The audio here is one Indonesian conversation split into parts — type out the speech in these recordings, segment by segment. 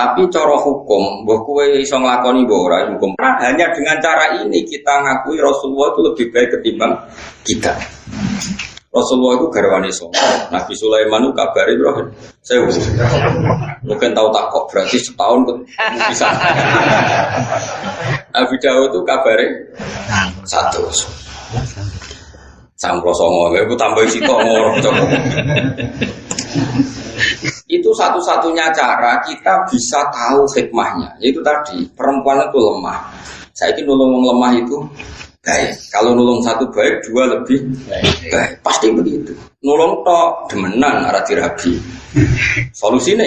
Tapi cara hukum, mbok kowe iso nglakoni mbok ora hukum. Nah, hanya dengan cara ini kita ngakui Rasulullah itu lebih baik ketimbang kita. Rasulullah itu garwane Songo. Nabi Sulaiman itu kabare bro. Saya mungkin tahu tak kok berarti setahun bisa. Nabi Dawud itu kabare satu. Samplo Songo, aku tambah sitok ngorok coba. Itu satu-satunya cara kita bisa tahu hikmahnya. Yaitu tadi perempuan itu lemah. Saya ini nulung lemah itu baik. Kalau nulung satu baik, dua lebih baik. Pasti begitu. Nulung tok demenan arah dirabi. Solusinya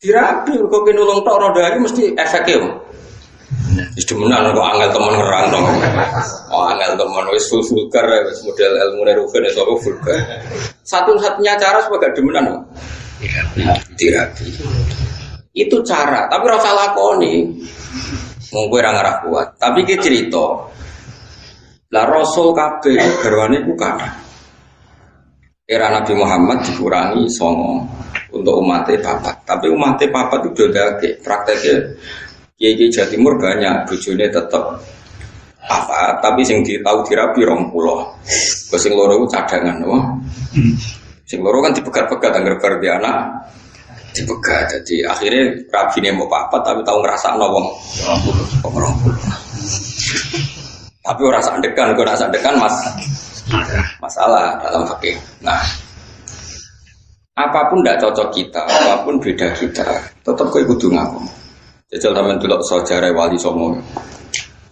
dirabi. Kok nulung tok rodanya mesti efeknya. Demenan kok angel teman ngerang dong. Oh angel teman wis vulgar wis model ilmu nerufen itu apa vulgar. Satu-satunya cara supaya gak demenan. Dirabi. Itu cara, tapi ora usah lakoni. Wong kowe ora ngarah kuat. Tapi ki cerita. Lah Rasul kabeh garwane ku kathah. Era Nabi Muhammad dikurangi 9 untuk umatnya papat. Tapi umatnya papat itu dodake. Prakteknya Kiai Jawa Timur banyak bojone tetep apa, tapi sing tahu dirabi 20. Kok sing loro ku cadangan, wah. Sing loro kan dipegat-pegat anggar bar di anak dipegat. Jadi akhirnya rabine mau papat tapi tahu ngerasakno wong 20. Tapi ora sandekan, kok ora sandekan Mas. Masalah dalam fikih. Nah, apapun tidak cocok kita, apapun beda kita, tetap kowe kudu ngaku. Jajal sampean delok sejarah Wali Songo.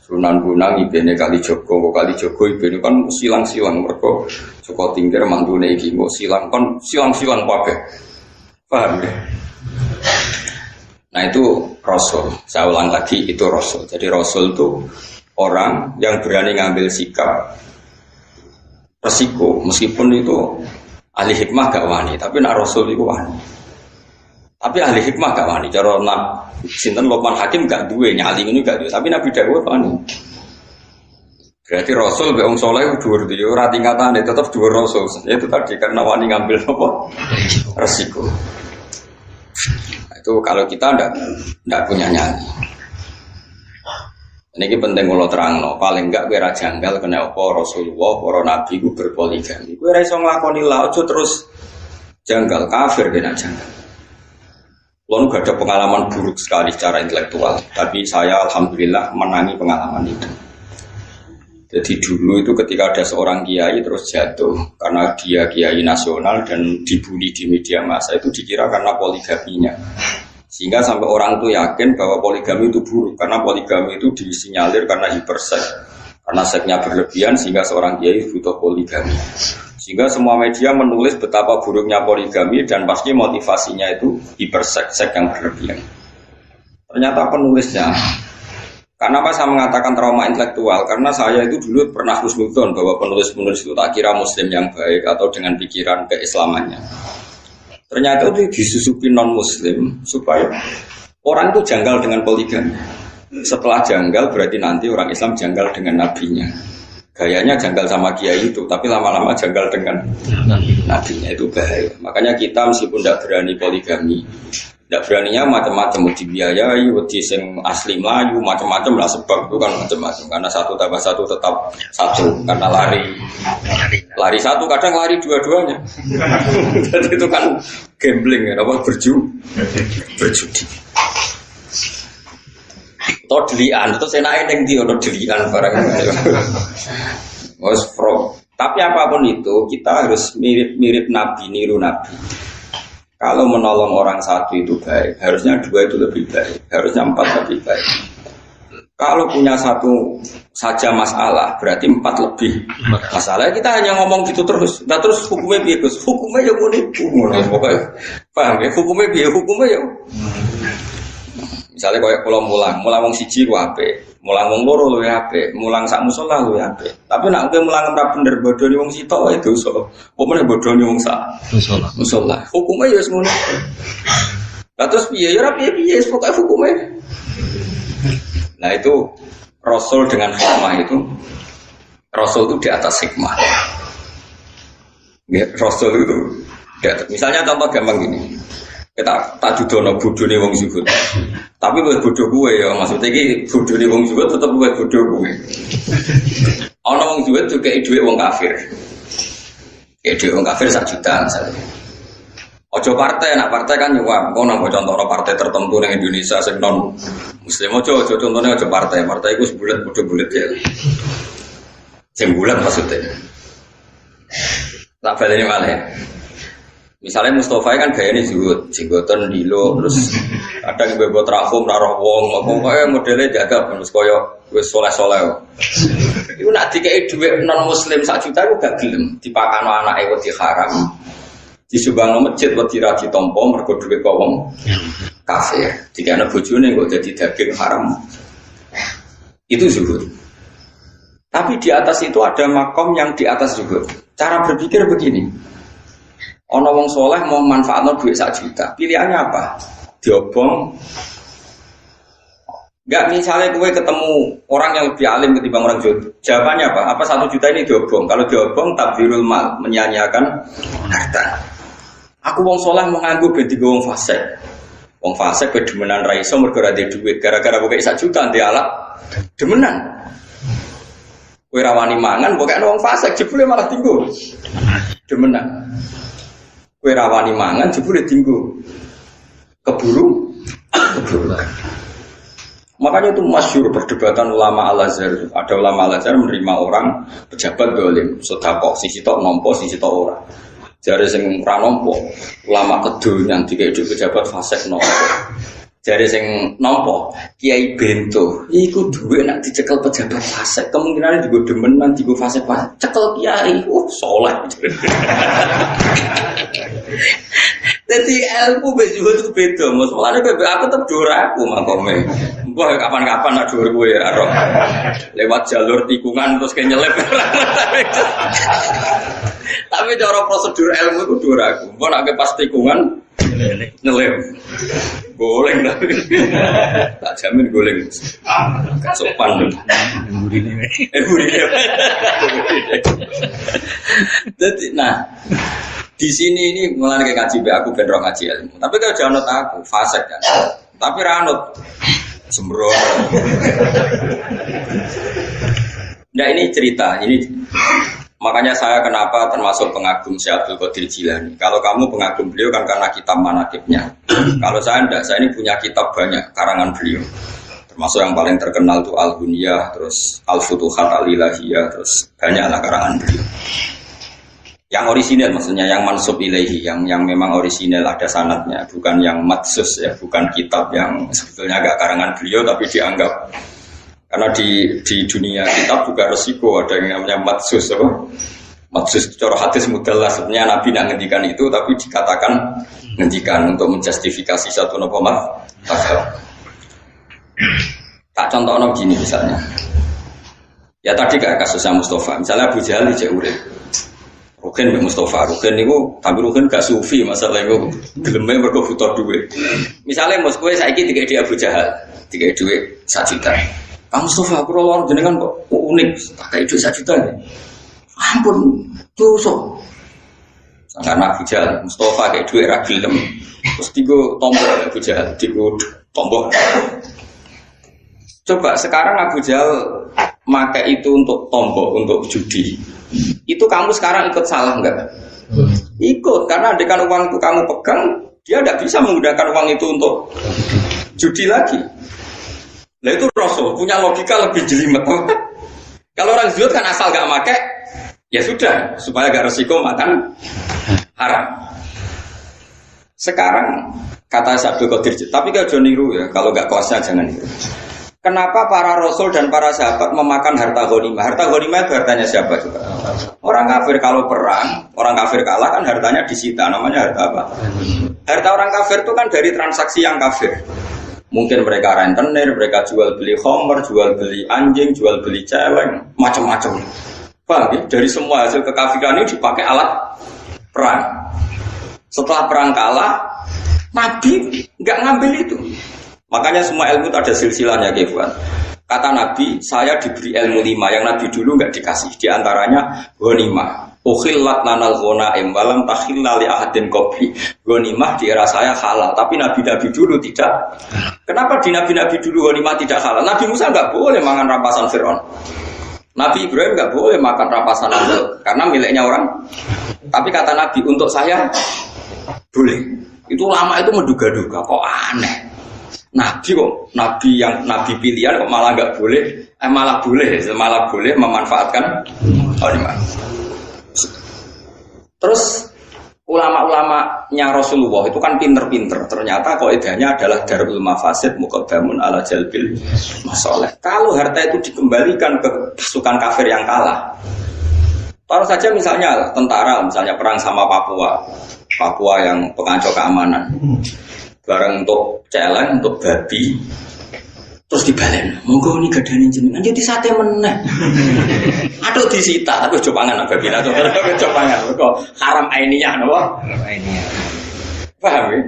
Sunan Bonang ibene Kalijogo ibene kan silang-silang mergo Joko Tingkir mantune iki kok silang kon silang-silang kabeh. Paham ya? Nah itu Rasul. Saya ulang lagi itu Rasul. Jadi Rasul itu orang yang berani ngambil sikap resiko meskipun itu ahli hikmah gak wani, tapi nak Rasul itu wani. Tapi ahli hikmah gak wani. Cara nak sinten Luqman Hakim gak duwe nyali ini gak duwe, tapi Nabi Dawud wani. Berarti Rasul be wong saleh dhuwur iki ora tingkatane tetep dhuwur Rasul. Itu tadi karena wani ngambil apa? Resiko. Itu kalau kita ndak punya nyali. Ini penting kalau terangno, paling enggak kowe ra janggal kena apa Rasulullah, para nabi ku berpoligami. Kowe ora iso nglakoni la aja terus janggal kafir kena janggal. Lalu gak ada pengalaman buruk sekali secara intelektual, tapi saya alhamdulillah menangi pengalaman itu. Jadi dulu itu ketika ada seorang kiai terus jatuh karena dia kiai nasional dan dibully di media massa itu dikira karena poligaminya. Sehingga sampai orang itu yakin bahwa poligami itu buruk karena poligami itu disinyalir karena hiperseks. Karena seksnya berlebihan sehingga seorang kiai butuh poligami. Sehingga semua media menulis betapa buruknya poligami dan pasti motivasinya itu hiperseks yang berlebihan. Ternyata penulisnya, kenapa saya mengatakan trauma intelektual? Karena saya itu dulu pernah husnudzon bahwa penulis-penulis itu tak kira muslim yang baik atau dengan pikiran keislamannya. Ternyata itu disusupi non-muslim supaya orang itu janggal dengan poligami. Setelah janggal berarti nanti orang Islam janggal dengan nabinya. Gayanya janggal sama kiai itu, tapi lama-lama janggal dengan nabinya, itu bahaya. Makanya kita meskipun tidak berani poligami, tidak beraninya macam-macam, dibiayai, sing asli Melayu, macam-macam lah sebab itu kan macam-macam. Karena 1 tambah 1 tetap 1, karena lari 1 kadang lari dua-duanya. Jadi itu kan gambling ya, apa berjudi. Atau delian, itu saya naik yang delian barang. Tapi apapun itu kita harus mirip Nabi, niru Nabi. Kalau menolong orang satu itu baik, harusnya 2 itu lebih baik, harusnya 4 lebih baik. Kalau punya 1 saja masalah, berarti 4 lebih masalah. Kita hanya ngomong gitu terus. Nah terus hukumnya biar hukumnya ya pokoknya paham ya, hukumnya biar hukumnya ya. Misalnya kayak kalau mulang wong siji ku apik, mulang wong loro luwih apik, mulang sak musala luwih apik. Tapi nek kowe mulang ora bener bodoni wong sitok itu dosa. Pomene bodoni wong sak musala. Hukume ya wis ngono. Lah terus piye ya ora piye-piye pokoke hukume. Nah itu Rasul dengan hikmah itu, Rasul itu di atas hikmah. Ya, Rasul itu di atas. Misalnya contoh gampang gini. Kita tak judono bodone wong zuhud. Tapi luwih bodho kuwe ya, maksudnya iki bodone wong zuhud tetep luwih bodho kuwe. Ana wong zuhud juga dhuwit wong kafir. Ya dhuwit wong kafir 1 juta misalnya. Ojo partai, nak partai kan nyuap. Kau nang contoh partai tertentu di Indonesia sing non Muslim. Ojo contohnya ojo partai. Partai itu sebulan bulat ya. Sing bulat maksudnya. Tak balik ini malah. Misalnya Mustafa kan gayanya zuhud, jenggotan dilo, terus kadang bebot rahum, naruh wong, pokoknya modelnya jaga, terus koyo wis soleh-soleh. Itu nak dikai duit non Muslim 1 juta itu gak gelem, dipakano anake wedi haram. Disubangno masjid wedi ra ditampa mergo dhuwit kok wong kafir. Dikene bojone kok dadi daging haram. Itu zuhud. Tapi di atas itu ada makom yang di atas zuhud. Cara berpikir begini. Ana wong soleh mau manfaatno duit 1 juta. Pilihannya apa? Diobong. Enggak, misalnya gue ketemu orang yang lebih alim ketimbang orang zuhud. Jawabannya apa? Apa 1 juta ini diobong? Kalau diobong tabdirul mal, menyanyiakan harta. Aku wong soleh mau nganggo ben digo wong fasik. Wong fasik demenan ra iso mergo ra duit. Gara-gara pokoke 1 juta ndek alak demenan. Kowe ra wani mangan pokoke wong fasik jebule malah tinggu. Demenan. Kowe ra wani mangan jebule tinggu. Keburu. Makanya itu masyhur perdebatan ulama Al-Azhar. Ada ulama Al-Azhar menerima orang pejabat dolim, sedekah sisi tok nampa sisi tok ora. Jare sing ra nampa ulama kedonyan dikai pejabat fasik nampa. Jare sing nampa Kiai Bento iku duwe nek dicekel pejabat fasik kemungkinane digo demenan digo fasik cekel kiai saleh. Jadi ilmu bejuh itu beda, maksudnya aku tetap dora aku makome. Mbah kapan-kapan nak dora gue ya, lewat jalur tikungan terus kayak nyelip. Tapi cara prosedur ilmu itu dora aku. Mbah nak pas tikungan nyelip, boleh tapi tak jamin boleh. Sopan. Jadi, nah. Di sini ini mulai kayak ngaji aku bener ngaji ilmu. Tapi kalau jangan aku fasik kan. Tapi ranut sembrono. Nah ini cerita ini makanya saya kenapa termasuk pengagum Syekh Abdul Qadir Jilani. Kalau kamu pengagum beliau kan karena kitab manaqibnya. Kalau saya enggak, saya ini punya kitab banyak karangan beliau. Termasuk yang paling terkenal itu Al-Ghunyah, terus Al-Futuhat Al-Ilahiyah, terus banyaklah karangan beliau. Yang orisinil maksudnya yang mansub ilaihi, yang memang orisinil ada sanadnya, bukan yang matsus ya, bukan kitab yang sebetulnya agak karangan beliau tapi dianggap karena di dunia kitab juga resiko ada yang namanya matsus apa? Matsus cara hadis mudallah sebenarnya Nabi tidak ngendikan itu tapi dikatakan ngendikan untuk menjustifikasi satu nopomat. Tak contohnya begini misalnya. Ya tadi kayak kasusnya Mustafa, misalnya Abu Jahal di urip. Rukin Mbak Mustafa, Rukin itu, tapi Rukin gak sufi masalah itu gelemnya mereka butuh duit. Misalnya Moskow saya ini tiga dia Abu Jahal, tiga duit 1 juta. Pak Mustafa, aku orang jenengan kok unik, pakai duit 1 juta nih. Ampun, dosa. Karena Abu Jahal, Mustafa kayak duit ragilem, terus tiga tombol Abu Jahal, tiga tombol. Coba sekarang Abu Jahal pakai itu untuk tombol, untuk judi. Itu kamu sekarang ikut salah enggak? Ikut, karena dengan uang itu kamu pegang, dia tidak bisa menggunakan uang itu untuk judi lagi. Nah itu Rasul punya logika lebih jelimet. Kalau orang zuhud kan asal enggak pakai, ya sudah, supaya enggak resiko makan haram. Sekarang kata Abdul Qadir, tapi kalau jangan niru ya, kalau enggak kelasnya jangan niru. Kenapa para rasul dan para sahabat memakan harta ghanimah? Harta ghanimah itu hartanya siapa juga? Orang kafir kalau perang, orang kafir kalah kan hartanya disita. Namanya harta apa? Harta orang kafir itu kan dari transaksi yang kafir. Mungkin mereka rentenir, mereka jual beli khamr, jual beli anjing, jual beli celeng, macam-macam. Paham ya? Dari semua hasil kekafiran ini dipakai alat perang. Setelah perang kalah, Nabi nggak ngambil itu. Makanya semua ilmu itu ada silsilahnya, Kefuan. Kata Nabi, saya diberi ilmu 5 yang Nabi dulu nggak dikasih. Di antaranya ghanimah. Ukhillat lanal ghanaim walam takhilla li ahadin qabli. Ghanimah di era saya halal, tapi nabi-nabi dulu tidak. Kenapa di nabi-nabi dulu ghanimah tidak halal? Nabi Musa enggak boleh makan rampasan Firaun. Nabi Ibrahim enggak boleh makan rampasan Namrud karena miliknya orang. Tapi kata Nabi untuk saya boleh. Itu lama itu menduga-duga kok aneh. Nabi kok nabi pilihan kok malah enggak boleh, malah boleh memanfaatkan ghanimah. Terus ulama-ulamanya Rasulullah itu kan pinter-pinter. Ternyata kaidahnya adalah darul mafasid muqaddamun ala jalbil masalih. Kalau harta itu dikembalikan ke pasukan kafir yang kalah. Taruh saja misalnya tentara, misalnya perang sama Papua yang pengacau keamanan. Barang untuk celeng, untuk babi. Terus dibalen, monggo ini gadani jenengan jadi sate meneh. Aduh disita, aku coba pangan babi lah, coba pangan. Kok haram aininya, napa? Haram aininya. Paham ya?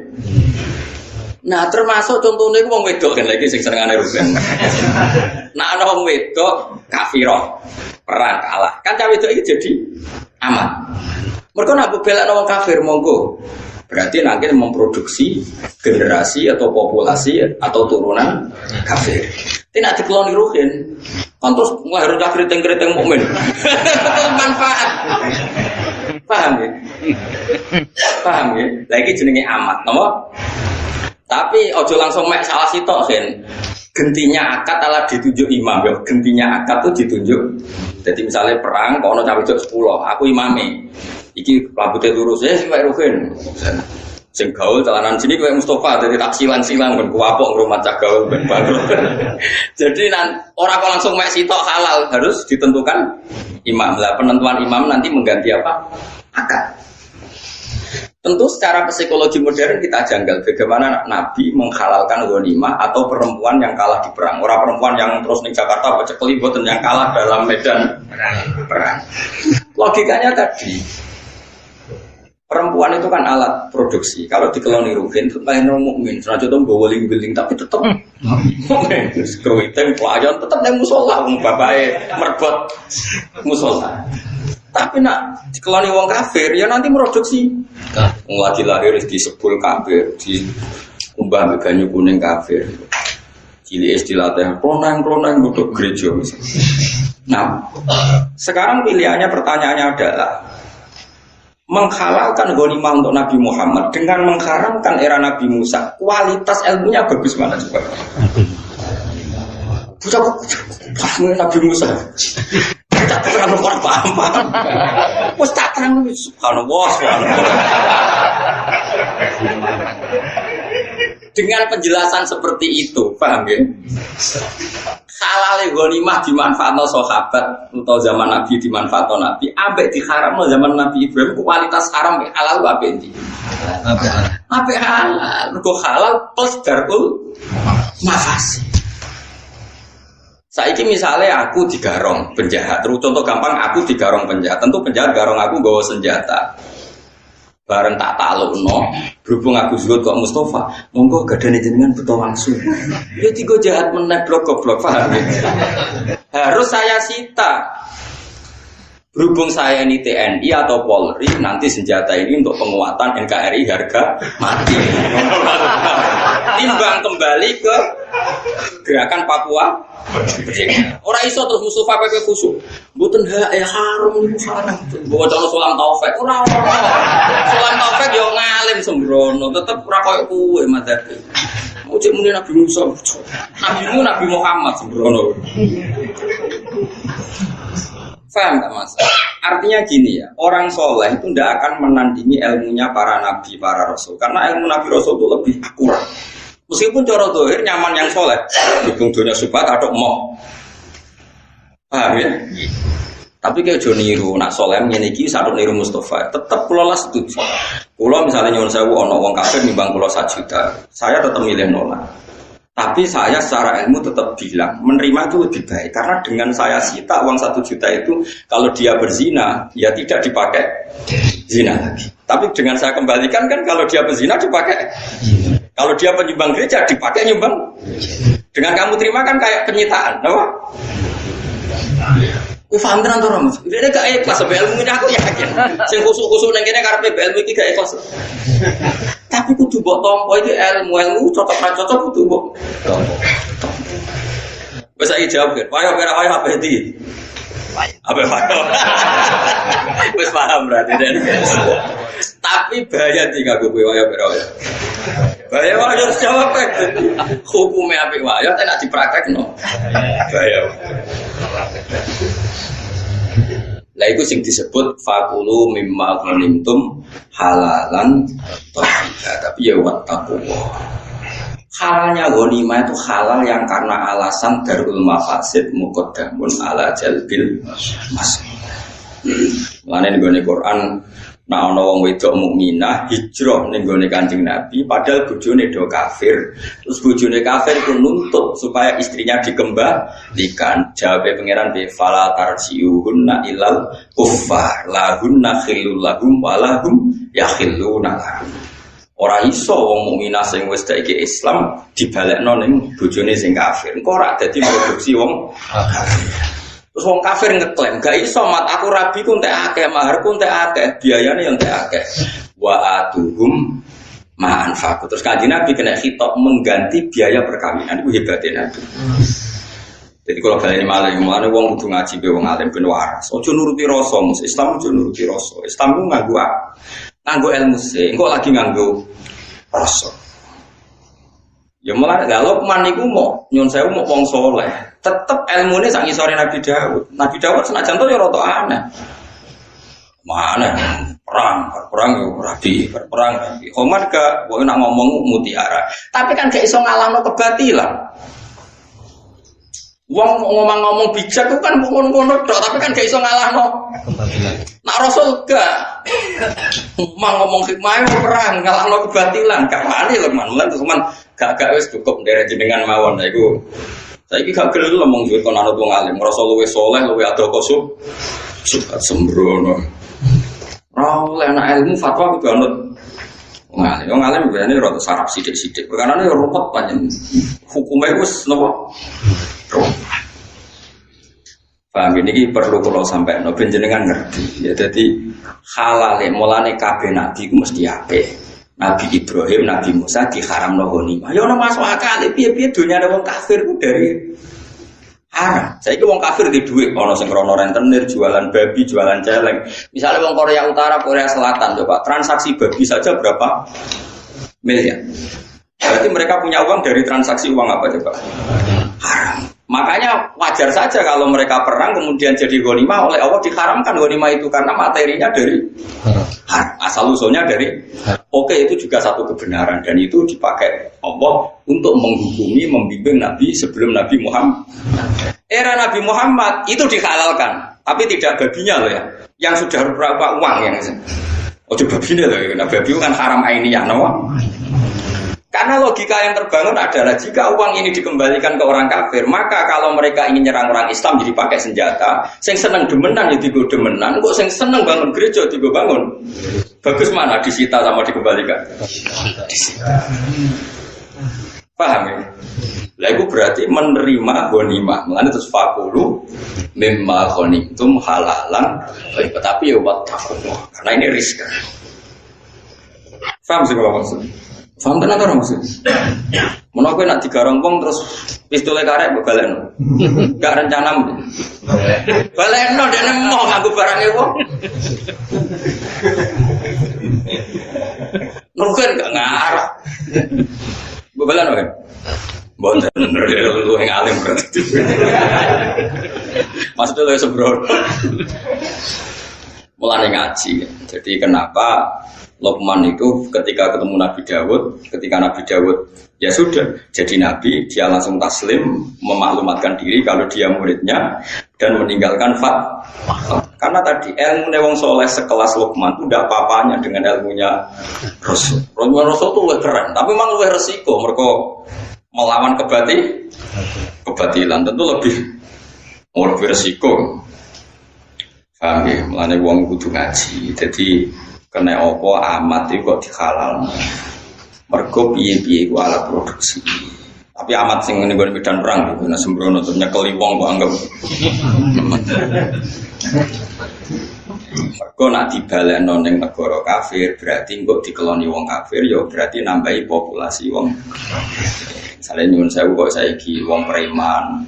Nah termasuk contohnya wong wedok kan lagi sing senengane rugen. Nah ana wong wedok kafirah, perang kalah. Kan cawe wedok iki jadi aman. Mergo nek belakno wong kafir monggo. Berarti nanti memproduksi generasi atau populasi atau turunan kafir. Tidak dikeloni ruhin. Kan terus melahirkan keriting-keriting mukmin. Manfaat. Paham ya? Paham ya? Lagi jenenge amat, nomor. Tapi ojo langsung mek salah sitok kan. Gentinya akad ala ditunjuk imam ya. Gentinya akad tuh ditunjuk. Jadi misalnya perang, kalau ono cawe 10, aku imame. Iki rambutnya lurus sing wae rugen. Sing gaul celanan sini kowe Mustafa dadi tak silang-silang ben kuwapok rumah cah gaul ben bagus. Jadi ora kok langsung mek sitok halal, harus ditentukan imam. Lah penentuan imam nanti mengganti apa? Akad. Tentu secara psikologi modern kita janggal bagaimana Nabi menghalalkan ghanimah atau perempuan yang kalah di perang. Orang perempuan yang terus ning Jakarta pecekeli boten yang kalah dalam medan perang. Logikanya tadi perempuan itu kan alat produksi. Kalau dikeloni rugen, lain mukmin. Senajan itu bawa ling-ling, tapi tetap mukmin. Skruiting, pelayan, tetap yang musola. Bapaknya merbot musola. Tapi nak dikeloni wong kafir, ya nanti produksi. Lagi lahir di sepul kafir, di umbah banyu kuning kafir. Cili istilatnya, klonang-klonang untuk gereja. Nah, sekarang pilihannya pertanyaannya adalah menghalalkan ghanimah untuk Nabi Muhammad dengan mengharamkan era Nabi Musa. Kualitas ilmunya bagus mana coba? Bukan Nabi Musa. Tak terang orang paham. Wes tak terang subhanallah. Dengan penjelasan seperti itu, paham ya? Halal ghanimah dimanfaatkan sahabat atau zaman Nabi dimanfaatkan Nabi, ambek diharamno zaman Nabi Ibrahim kualitas haram halal apa ini? Apa halal? Mergo halal plus darul mafasid. Saiki misalnya aku digarong penjahat, terus contoh gampang aku digarong penjahat, tentu penjahat garong aku bawa senjata. Bareng tak taklukno, berhubung aku zuhud kok Mustafa, monggo gadane jenengan beto langsung. Ya tiga jahat meneh blok-blok paham ya? Harus saya sita. Berhubung saya ini TNI atau Polri, nanti senjata ini untuk penguatan NKRI harga mati. Timbang kembali ke gerakan Papua. Ora iso terus Mustafa PP khusuk. Mboten harum niku sareng. Bawa cara Sulam Taufik. Ora. Sulam Taufik yo ngalim sembrono, tetep ora koyo kuwe madzhab. Ujek muni Nabi Musa. Nabi Muhammad sembrono. Faham tak mas? Artinya gini ya, orang soleh itu tidak akan menandingi ilmunya para nabi, para rasul. Karena ilmu nabi rasul itu lebih akurat. Meskipun cara dohir nyaman yang soleh, hubung dunia subhat ada moh. Paham ya? Tapi kayak niru, nak soleh menyeniki satu niru Mustafa. Tetap pulau lah setuju. Pulau misalnya nyuwun sewu ono wong kafir nimbang pulau 1 juta, saya tetap milih nolak. Tapi saya secara ilmu tetap bilang menerima itu lebih baik karena dengan saya sita uang 1 juta itu kalau dia berzina ya tidak dipakai zina lagi. Tapi dengan saya kembalikan kan kalau dia berzina dipakai. Kalau dia penyumbang gereja dipakai nyumbang. Dengan kamu terima kan kayak penyitaan, apa? Kowe paham tenan to, Mas? Dene gak ikhlas sampe ilmu ini aku yakin. Sing khusuk-khusuk ning kene karepe ilmu iki gak ikhlas. Tapi kudu mbok tampa iki ilmu cocok ra cocok kudu mbok tampa. Wes saiki jawab, "Wayo ora wayo apa iki?" Apa wayo? Wes paham berarti Den. Tapi bahaya tiga kowe wayo ora wayo. Bahaya harus jawab hukumnya apik wayo tak dipraktekno. Bahaya. Lah itu sing disebut fakulu mimma ghanimtum halalan thayyiba. Tapi ya wattaqullah. Halalnya ghanimah itu halal yang karena alasan darul mafasid muqaddamun ala jalbil maslih. Lane nggone Quran nek ana wong wedok mukminah hijrah ning gone Kanjeng Nabi padahal bojone do kafir. Terus bojone kafir ku nuntut supaya istrinya dikembalikan. Jawabe pangeran bi fala tarji'uhunna ilal kuffar lahunna khillul lahum wa lahum yakhilluna lahum. Ora iso wong mukminah sing wis saiki Islam dibalekno ning bojone sing kafir. Engko ora dadi produksi wong kafir. Terus wong kafir ngeklaim, gak iso mat aku rabi ku entek akeh, maharku entek akeh, biayane yo entek akeh. Wa atuhum ma'anfaqu. Terus Kanjeng Nabi kena khitab mengganti biaya perkawinan. Iku hebate Nabi. Jadi kalau baleni malah mulane wong kudu ngaji be wong alim ben waras. Aja nuruti rasa, Islam aja nuruti rasa. Islam ku nganggo ilmu sih, engko lagi nganggo rasa. Ya mulane Lukman niku mau nyun sewu mau wong saleh, tetep ilmune sak ngisore Nabi Daud. Nabi Daud senajan to ya rada aneh. Mana perang yo rabi, perang. Umar gak boleh nak ngomong mutiara. Tapi kan gak iso ngalahno kebatilan. Wong ngomong bijak itu kan ngono-ngono tok, tapi kan gak iso ngalahno kebatilan. Nak Rasul gak ngomong hikmah perang ngalahno kebatilan, gak wani lho man. Terus man gak wis cukup ndere jenengan mawon. Nah iku saiki gak gelem ngomong duwe kon anut wong alim, Rasul luwih saleh, luwih ado kosub sembrono. Ora oleh ana ilmu fatwa kudu anut wong alim biasane rada sarap sithik-sithik. Perkarane yo ruwet panjen. Hukume wis napa? Paham ini perlu kalau sampai no jenengan ngerti ya. Jadi halale mulane kabeh nabi ku mesti apik. Nabi Ibrahim, Nabi Musa diharamno ghanimah. Ya ora masuk akal piye-piye dunyane wong kafir ku dari haram. Saiki wong kafir di dhuwit ana sing rono rentenir, jualan babi, jualan celeng. Misalnya wong Korea Utara, Korea Selatan coba transaksi babi saja berapa miliar. Berarti mereka punya uang dari transaksi uang apa coba? Haram. Makanya wajar saja kalau mereka perang kemudian jadi ghanimah oleh Allah diharamkan ghanimah itu karena materinya dari asal usulnya dari oke, itu juga satu kebenaran dan itu dipakai Allah untuk menghukumi membimbing Nabi sebelum Nabi Muhammad. Era Nabi Muhammad itu dihalalkan tapi tidak babinya loh ya yang sudah berapa uang yang coba babinya loh ya. Babi itu kan haram ainiyah no? Karena logika yang terbangun adalah jika uang ini dikembalikan ke orang kafir, maka kalau mereka ingin nyerang orang Islam jadi pakai senjata, sing seneng demenan ya digo demenan, kok sing seneng bangun gereja digo bangun. Bagus mana disita sama dikembalikan? Disita. Paham ya? Lah itu berarti menerima ghanimah. Mulane terus fakulu mimma ghanimtum halalan, tapi ya wattaqullah. Karena ini riskan. Paham sih kalau maksud? Paham tenan ora maksud? Menawa kowe nak digarong wong terus pistole karek mbok balekno. Gak rencanamu. Balekno dene mau nganggo barange wong. Nuken gak ngarah. Mbok balekno kan. Mboten lu yang alim berarti. Maksudnya lu sembrono. Mulane ngaji. Jadi kenapa Lukman itu ketika ketemu Nabi Daud, ketika Nabi Daud ya sudah jadi Nabi, dia langsung taslim, memaklumatkan diri kalau dia muridnya dan meninggalkan karena tadi ilmu wong soleh sekelas Lukman itu tidak apa-apanya dengan ilmunya Rasul. Rasul itu lebih keren, tapi memang lebih resiko mereka melawan kebatilan tentu lebih resiko. Paham ya? Mulane wong kudu ngaji. Jadi kena opo amat itu kok dihalal. Mergo piye-piye iku alat produksi. Tapi amat sing ngene medan perang gitu, nah sembrono terus nyekeli wong kok anggap. Mergo nak dibalekno ning negara kafir berarti engko dikeloni wong kafir ya berarti nambahi populasi wong. Misalnya nyuwun sewu kok saiki wong preman.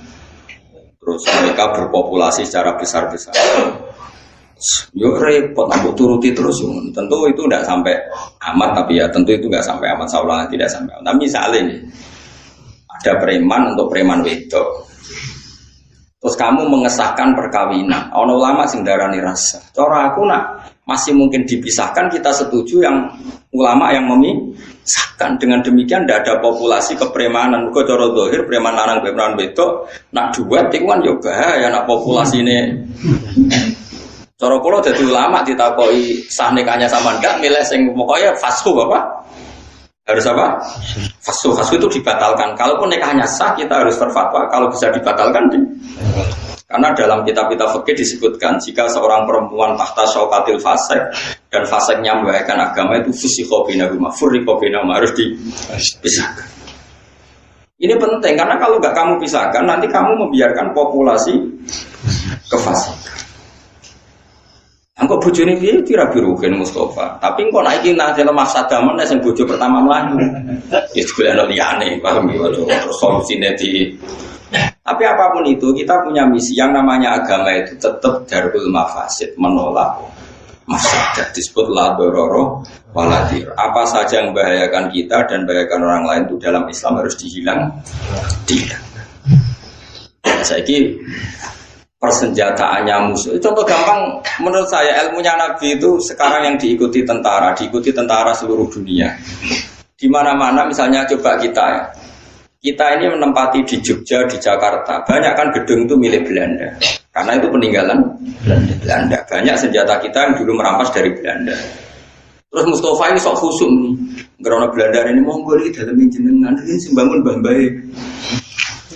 Terus mereka berpopulasi secara besar-besar. Yo repot aku turuti terus. Tentu itu tidak sampai amat tapi ya tentu itu enggak sampai amat saulah tidak sampai. Tapi misalnya nih ada preman untuk preman wedok. Terus kamu mengesahkan perkawinan. Ono ulama sing darani rasa. Cara aku nak masih mungkin dipisahkan kita setuju yang ulama yang memisahkan. Dengan demikian tidak ada populasi kepremanan. Kok cara zahir preman lanang preman wedok nak duet iku kan yo bahaya nak populasi ini. Cara kula dadi ulama ditakoki sah nikahnya sama ndak milih sing pokoknya fasku apa? Harus apa? Fasku itu dibatalkan. Kalaupun nikahnya sah kita harus berfatwa. Kalau bisa dibatalkan karena dalam kitab-kitab fikih disebutkan jika seorang perempuan tahta syaukatil fasik dan fasiknya membahayakan agama itu fusikho binahuma furriqo binahuma harus dipisahkan. Ini penting karena kalau nggak kamu pisahkan nanti kamu membiarkan populasi kefasikan. Angko bojone piye kira birugen Mustafa. Tapi engko nek iki nang lemah sadamen sing bojo pertama mlayu. Ya golekno liyane, paham ya terus solusine di. Tapi apapun itu kita punya misi yang namanya agama itu tetap darul mafasid, menolak mafsadah. Disebut la dororo waladir. Apa saja yang membahayakan kita dan membahayakan orang lain itu dalam Islam harus dihilangkan. Saiki persenjataannya musuh. Contoh gampang menurut saya ilmunya Nabi itu sekarang yang diikuti tentara seluruh dunia. Di mana-mana misalnya coba kita ini menempati di Jogja, di Jakarta. Banyak kan gedung itu milik Belanda. Karena itu peninggalan Belanda. Banyak senjata kita yang dulu merampas dari Belanda. Terus Mustafa ini sok khusum nih. Karena Belanda ini monggo iki dalam jenengan ini sembangun mbah-mbahe.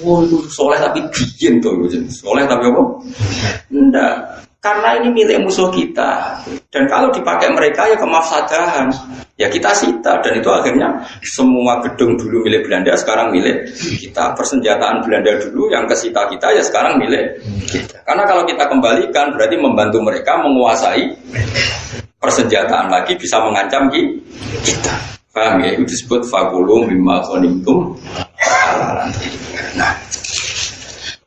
Oh itu soleh tapi bikin tuh, soleh tapi apa? Enggak, karena ini milik musuh kita. Dan kalau dipakai mereka ya kemafsadahan. Ya kita sita dan itu akhirnya semua gedung dulu milik Belanda sekarang milik kita. Persenjataan Belanda dulu yang kesita kita ya sekarang milik kita. Karena kalau kita kembalikan berarti membantu mereka menguasai persenjataan lagi bisa mengancam kita. Paham ya? Itu disebut fakulu mimma ghanimtum halalan.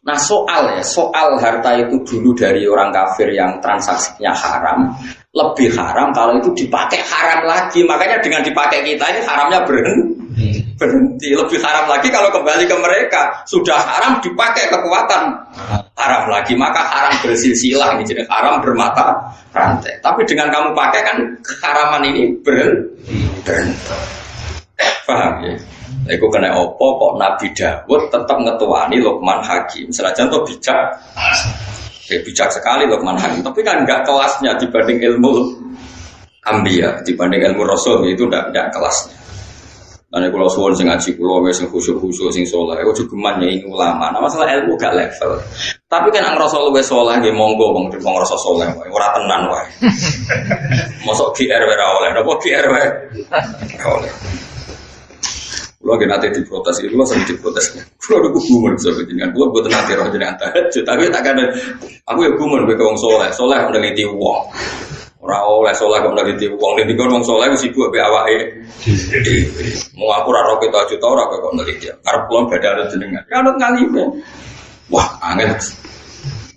Nah soal harta itu dulu dari orang kafir yang transaksinya haram lebih haram kalau itu dipakai haram lagi. Makanya dengan dipakai kita ini haramnya berhenti. Lebih haram lagi kalau kembali ke mereka sudah haram dipakai kekuatan haram lagi, maka haram bersilsilah jadi haram bermata rantai. Tapi dengan kamu pakai kan keharaman ini berhenti. Paham ya? Iku kena opo kok Nabi Dawud tetap ngetuani Luqman Hakim. Senajan tuh bijak sekali Luqman Hakim, tapi kan enggak kelasnya dibanding ilmu Anbiya, dibanding ilmu Rasul itu enggak kelasnya. Ane kula suwun sing ngaji kula wis sing khusyuk-khusyuk sing saleh. Ojo geman nyai ulama. Nah, masalah ilmu gak level. Tapi kan ang Rasul wis saleh nggih monggo wong rasa saleh wae. Ora tenan wae. Mosok GR ora oleh. Napa GR wae? Ora oleh. Kulo nggih nate diprotes iki, kulo sering diprotes. Kulo udah gumun sampe jenengan. Kulo mboten nate roh jenengan tahajud, tapi tak kan aku ya gumun kowe wong saleh. Saleh meneliti wong. Ora oleh saleh kok meneliti wong. Nek dikon wong saleh wis sibuk mbek awake. Mau aku ora roh kita juta ora kok meneliti. Karep kulo badhe arep jenengan. Ya anut ngalime. Wah, angel.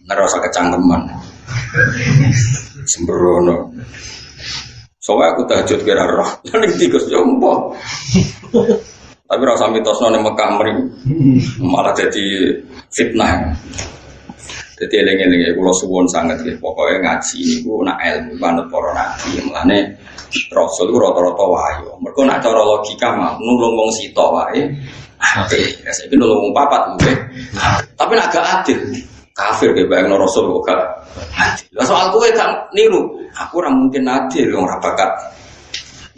Ngerasa kecangkeman. Sembrono. Soalnya aku tahajud kira roh. Nek tikus jompo. Tapi rasa mitosno ning Mekah mring malah jadi fitnah. Jadi eling-eling kula suwun sanget nggih, pokoke ngaji niku nak ilmu manut para nabi. Mulane Rasul ku rata-rata wahyu. Mergo nak cara logika mah nulung wong sita wae apik. Ya saiki nulung wong papat nggih. Tapi nak gak adil. Kafir ge bayangno Rasul kok gak adil. Lah soal kowe gak niru, aku ora mungkin adil wong ora bakat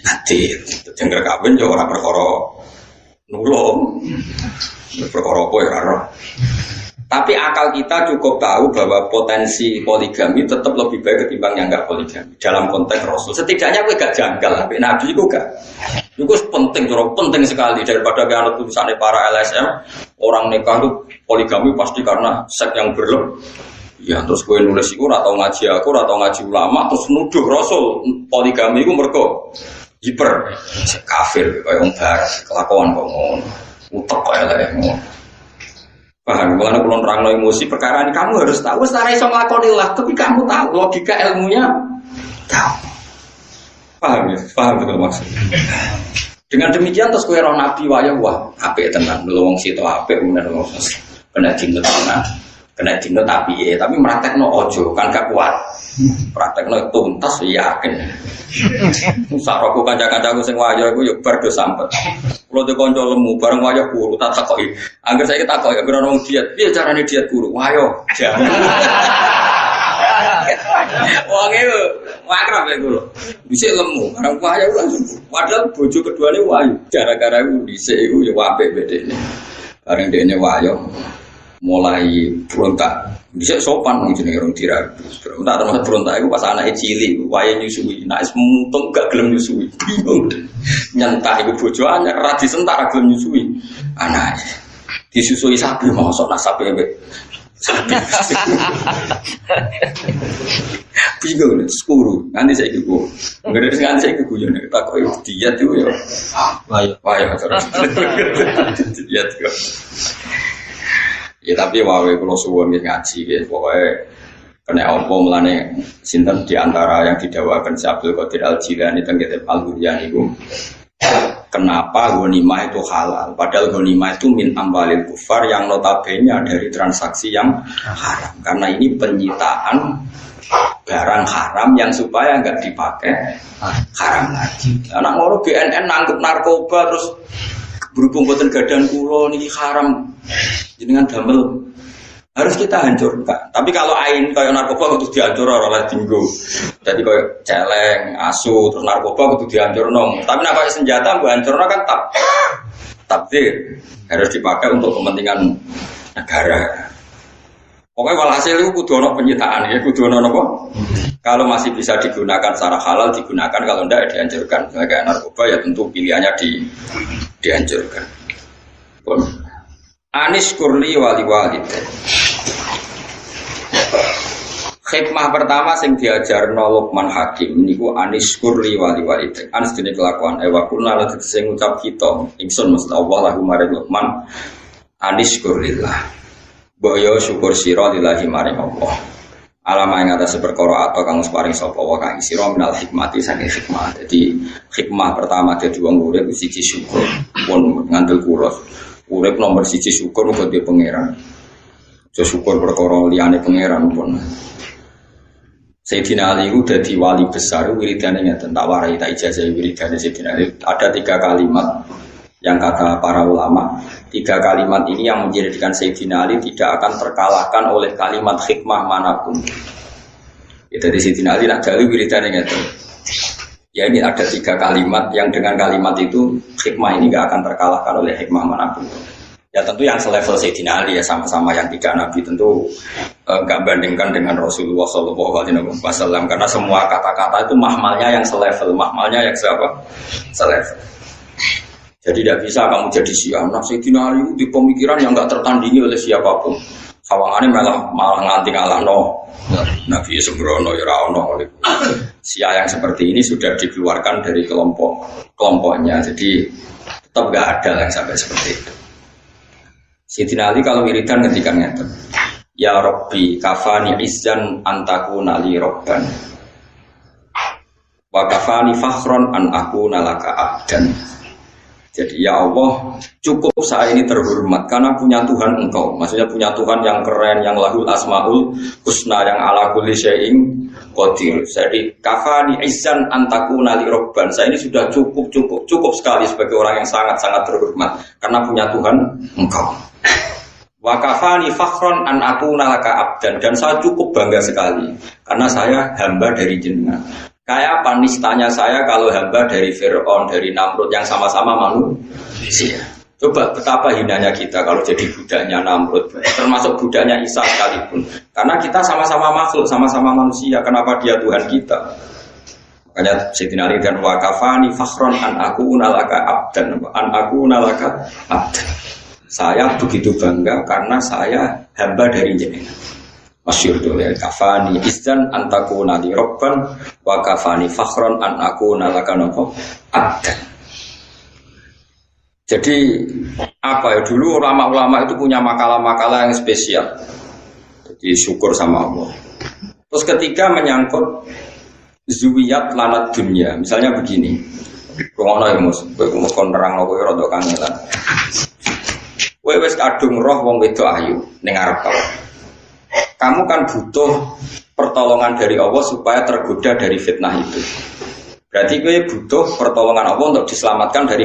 adil. Jengger kawin yo ora perkara nulung perkara apa ya ora. Tapi akal kita cukup tahu bahwa potensi poligami tetap lebih baik ketimbang yang enggak poligami dalam konteks Rasul. Setidaknya kowe gak janggal, tapi Nabi itu gak Itu penting, penting sekali daripada anut tulisannya para LSM. Orang nikah itu poligami pasti karena seks yang berlebih. Ya terus gue nulis itu atau ngaji aku atau ngaji ulama terus nuduh Rasul poligami itu mergo hiper kafir kayak orang barat kelakuan kok ngono. Utek kok elek ngono. Paham, kalau aku nerangno emosi perkara ini kamu harus tahu secara iso nglakoni lah, tapi kamu tahu logika ilmunya tahu. Paham ya? Paham betul maksudnya. Dengan demikian terus kowe ora nabi wae wah apik tenan lho wong situ apik bener wong kena dinut tenan. Kena dinut tapi praktekno ojo kan gak kuat. Praktekno tuntas yakin. Sak roko kanca-kancaku sing wayo iku yo bar do sampet. Kulo de kanca lemu bareng wayo guru tak takoki. Angger saiki takoki kira wong diet, piye carane diet guru? Wayo. Wong e wakrab ya guru. Dhisik lemu bareng wayo langsung. Padahal bojo keduane wayo. Gara-gara iku dhisik iku yo apik bedene. Bareng dene wayo mulai berontak. Bisa sopan mungkin orang diragu. Berontak termasuk berontak itu pas anaknya cilik, waya nyusui. Nah, semuntung gak gelem nyusui. Bingung. Nyentak itu bojoannya, radi sentak gelem nyusui. Anaknya disusui sapi mau sok nak sapi be. Bingung, sepuluh. Nanti saya ikut. Nggak nanti saya ikut nih. Tak kau diet itu ya. Waya terus. Diet juga. Ya tapi wae kalau suwun ngaji gitu pokoknya kena apa melane sinten di antara yang didakwakan Abdul Qadir Al-Jilani teng kitab Al-Buryan itu kenapa ghanimah itu halal padahal ghanimah itu min amwalil kufar yang notabene dari transaksi yang haram karena ini penyitaan barang haram yang supaya enggak dipakai haram lagi. Anak ngono BNN nangkep narkoba terus berhubung boten gadan kula niki haram jenengan damel harus kita hancurkan. Tapi kalau ain kayak narkoba kudu dihancur oleh dinggo. Jadi kayak celeng, asu, terus narkoba kudu dihancurno. Tapi nek kayak senjata mbok hancurno kan takdir harus dipakai untuk kepentingan negara. Pokoknya walhasil itu kudu ono penyitaan ya, kudu ono apa? Kalau masih bisa digunakan secara halal digunakan, kalau enggak ya dihancurkan. Kayak narkoba ya tentu pilihannya dihancurkan. Anis kurli wali walid. Hikmah pertama sing diajarno Luqman Hakim niku anis kurli wali walid. Anis dene kelakuan ewa kuna lan sing ngucap kita ingsun mesti Allah lahu maring Luqman anis kurlillah. Boyo syukur sira lillahi maring Allah. Alama yang atas perkara atau kang paring sapa wa kang sira minal hikmati saking hikmah. Jadi hikmah pertama dadi wong urip siji syukur. Pun ngandel kula. Urip nomor siji syukur uga di pangeran. So syukur perkara liyane pangeran pun. Sayyidina Ali itu dadi wali besar wiridane ngeten tak warai tak ijazah wiridane Sayyidina Ali. Ada 3 kalimat yang kata para ulama, 3 kalimat ini yang menjadikan Sayyidina Ali tidak akan terkalahkan oleh kalimat hikmah manapun. Jadi Sayyidina Ali nak jali wiridane ngeten. Ya ini ada 3 kalimat yang dengan kalimat itu hikmah ini nggak akan terkalahkan oleh hikmah manapun. Ya tentu yang selevel Sayyidina Ali ya sama-sama yang 3 nabi tentu nggak bandingkan dengan Rasulullah SAW karena semua kata-kata itu mahmalnya yang selevel, mahmalnya yang siapa? Selevel. Jadi tidak bisa kamu jadi Syiah. Nah Sayyidina Ali itu di pemikiran yang nggak tertandingi oleh siapapun. Sawangannya malah nganti ngalahno Nabi sembrono ya ono. Syiah yang seperti ini sudah dikeluarkan dari kelompoknya. Jadi tetap nggak ada yang sampai seperti itu. Sayyidina Ali kalau wiridan ketika ngeten, ya Rabbi kafani izzan antakuna li robban wa kafani fakhron an akuna laka abdan. Jadi ya Allah cukup saya ini terhormat karena punya Tuhan engkau. Maksudnya punya Tuhan yang keren, yang lahul asmaul husna, yang ala kulli syai'in qadir. Jadi kafani izzan antakuna li robban. Saya ini sudah cukup sekali sebagai orang yang sangat-sangat terhormat karena punya Tuhan engkau. Wa kafani fakhron an akuna laka abdan, dan saya cukup bangga sekali karena saya hamba dari jenengan. Kayak apa nistanya saya kalau hamba dari Fir'aun, dari Namrud yang sama-sama manusia. Coba betapa hinanya kita kalau jadi budaknya Namrud, termasuk budaknya Isa sekalipun. Karena kita sama-sama makhluk, sama-sama manusia. Kenapa dia Tuhan kita? Makanya Sayyidina Ali dan wakafani fakhron an aku nalaka abdan, abdan. Saya begitu bangga karena saya hamba dari jenengan. Masyhur itu ya, kafani izan antaku nadi robban wa kafani fakhron an aku nalaka abdan. Jadi apa ya, dulu ulama-ulama itu punya makalah-makalah yang spesial. Jadi syukur sama Allah. Terus ketiga menyangkut zuwiyat lanat dunia. Misalnya begini. Rumono ya Mus, kowe kon nerangno kowe rada kangelan. Kowe wis kadung roh wong wedok ayu ning arep kau. Kamu kan butuh pertolongan dari Allah supaya tergoda dari fitnah itu. Berarti kowe butuh pertolongan Allah untuk diselamatkan dari